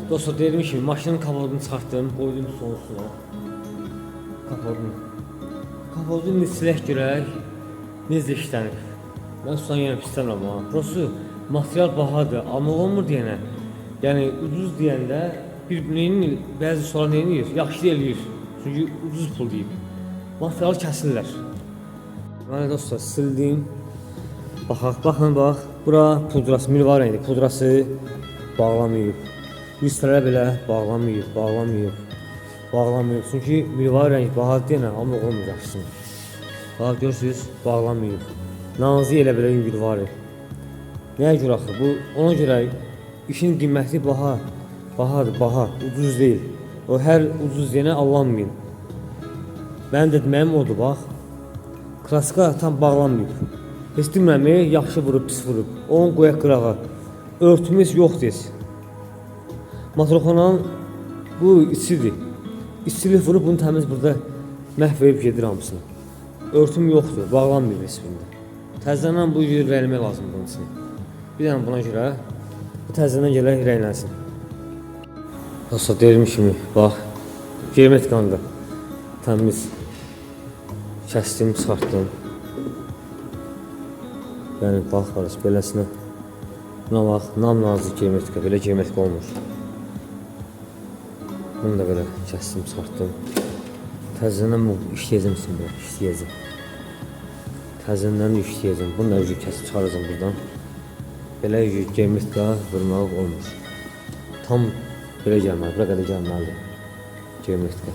Dostlar, dediğim kimi maşının kapotunu çıxartdım, qoydum sonrasına. Kapotunu silək görək, necə işlənib. Mən sudan yenə pisləmirəm ama. Prosu material bahadır, amma olmur deyənə. Yəni ucuz deyəndə bir-birinin bəzi sular nə edir? Yaxşı eləyir. Çünki ucuz pul deyib. Material kəsirlər. Mən dostlar sildim. Baxın bax. Bura pudrası, milvar rəngli pudrası bağlamayıb. Üstlərə belə bağlamayıb. Çünki milvar rəng bahadır deyənə, amma olmayacaqsın. Bax görürsünüz, bağlamayıb. Nazı elə belə yüngül var. Nəyə görə axı? Bu ona görə işin qiyməti bahadır, ucuz deyil. O hər ucuz deyənə allanmayın. Mənim də deməyim odur, bax. Klassika tam bağlanmayıb. Heç demirəm, yaxşı vurub, pis vurub. Onu qoyaq qırağa. Örtümüz yoxdur. Motorxananın bu içidir. İçilik vurub bunu təmiz burada məhv edib gedir hamısını. Örtüm yoxdur, bağlanmayıb heç-birində. Təzədən bu cür vermək lazımdır bunun üçün. Bir dənə buna görə bu təzədən gələ reynənsin. Dostlar, dediyim kimi, bax, geometrikanı da təmiz kəsdim, çıxartdım. Yəni, bax, qarış, beləsinə. Buna bax, nam nazik geometrika, belə geometrika olmur. Bunu da belə kəsdim, çıxartdım. Təzədən bu işləyəcəm şimdi, işləyəcəm. Təzədən işləyəcəm. Bunu da yüzü kəsib çıxaracam buradan. Belə geometrika vurmaq olmur. Tam belə gəlməli, bura qədər gəlməlidir geometrika.